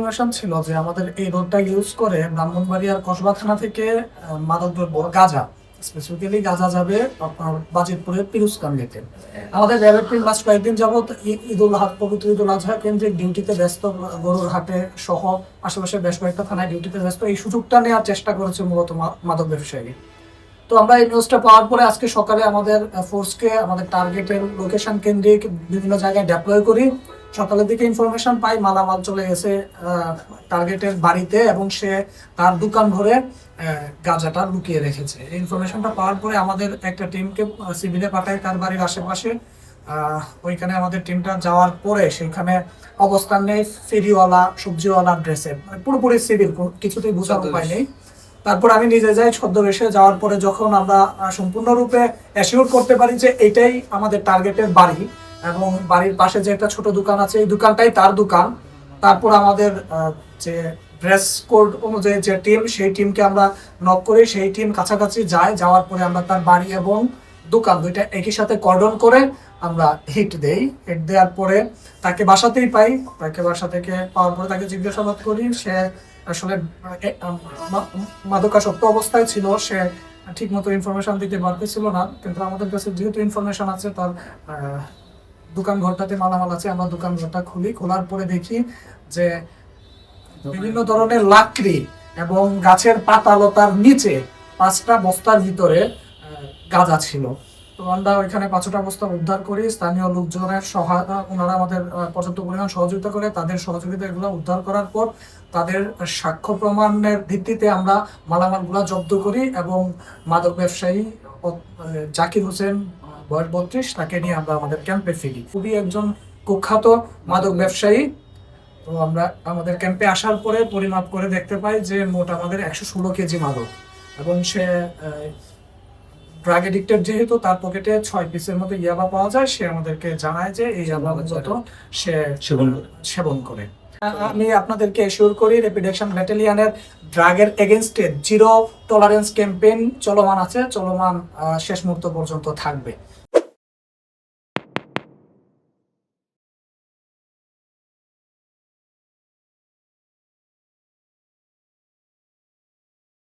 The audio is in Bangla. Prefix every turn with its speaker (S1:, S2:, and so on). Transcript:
S1: ইনফরমেশন ছিল যে আমাদের এই রোডটা ইউজ করে ব্রাহ্মণবাড়িয়ার কসবা থানা থেকে মাদকদ্রব্য গাঁজা, স্পেসিফিক্যালি গাঁজা যাবে আপনার বাজিতপুরের পিরুজকান্দিতে। আমাদের র্যাবের টিম লাস্ট কয়েকদিন যাবত পবিত্র ঈদুল আজহা কেন্দ্রিক ডিউটিতে ব্যস্ত, গরুর হাটে সহ আশেপাশে বেশ কয়েকটা থানায় ডিউটিতে ব্যস্ত। এই সুযোগটা নেওয়ার চেষ্টা করেছে মূলত মাদক ব্যবসায়ী। তো আমরা এই নিউজটা পাওয়ার পরে আজকে সকালে আমাদের ফোর্সকে আমাদের টার্গেটের লোকেশন কেন্দ্রিক বিভিন্ন জায়গায় ডেপ্লয় করি। সকালের দিকে ইনফরমেশন পাই মালামাল চলে গেছে টার্গেটের বাড়িতে এবং সে তার দোকান ভরে গাঁজাটা লুকিয়ে রেখেছে। এই ইনফরমেশনটা পাওয়ার পরে আমাদের একটা টিমকে সিভিলে পাঠায় তার বাড়ির আশেপাশে। ওইখানে আমাদের টিমটা যাওয়ার পরে সেখানে অবস্থান নেই ফেরিওয়ালা, সবজিওয়ালা ড্রেসে, পুরোপুরি সিভিল, কিছুতেই বোঝার উপায় নেই। তারপর আমি নিজে যাই ছদ্মবেশে। যাওয়ার পরে যখন আমরা সম্পূর্ণরূপে অ্যাসিওর করতে পারি যে এটাই আমাদের টার্গেটের বাড়ি এবং বাড়ির পাশে যে একটা ছোট দোকান আছে এই দোকানটাই তার দোকান, তারপর আমাদের যে ড্রেস কোড অনুযায়ী যে টিম, সেই টিমকে আমরা নক করি। সেই টিম কাছাকাছি যায়, যাওয়ার পরে আমরা তার বাড়ি এবং দোকান দুইটা একই সাথে কর্ডন করে আমরা হিট দেই। হিট দেওয়ার পরে তাকে বাসাতেই পাই। তাকে বাসা থেকে পাওয়ার পরে তাকে জিজ্ঞাসাবাদ করি। সে আসলে মাদকাসক্ত অবস্থায় ছিল, সে ঠিক মতো ইনফরমেশন দিতে পারতেছিল না। কিন্তু আমাদের কাছে যেহেতু ইনফরমেশন আছে, তার দোকান ঘরটাতে মালামাল আছে, আমরা দোকান ঘরটা খুলি। খোলার পরে দেখি যে বিভিন্ন ধরনের লাকড়ি এবং গাছের পাতা লতার নিচে 5টা বস্তার ভিতরে গাঁজা ছিল। তো আমরা ওইখানে 5টা বস্তা উদ্ধার করি। স্থানীয় লোকজনের সহায়তা, ওনারা আমাদের পর্যাপ্ত পরিমাণ সহযোগিতা করে। তাদের সহযোগিতা এগুলো উদ্ধার করার পর তাদের সাক্ষ্য প্রমাণের ভিত্তিতে আমরা মালামালগুলো জব্দ করি এবং মাদক ব্যবসায়ী জাকির হোসেন, বয়স 32, তাকে নিয়ে আমরা আমাদের ক্যাম্পে ফিরি। খুবই একজন কুখ্যাত মাদক ব্যবসায়ী। তো আমরা আমাদের ক্যাম্পে আসার পরে পরিমাপ করে দেখতে পাই যে মোট আমাদের 116 কেজি মাদক, এবং সে ড্রাগ এডিক্টেড যেহেতু তার পকেটে 6 পিসের মতো ইয়াবা পাওয়া যায়। সে আমাদেরকে জানায় যে এই ইয়াবা যত সে সেবন করে। আমি আপনাদেরকে এশিওর করি র্যাপিড অ্যাকশন ব্যাটালিয়নের ড্রাগের এগেনস্টে জিরো টলারেন্স ক্যাম্পেইন চলমান আছে, চলমান শেষ মুহূর্ত পর্যন্ত থাকবে।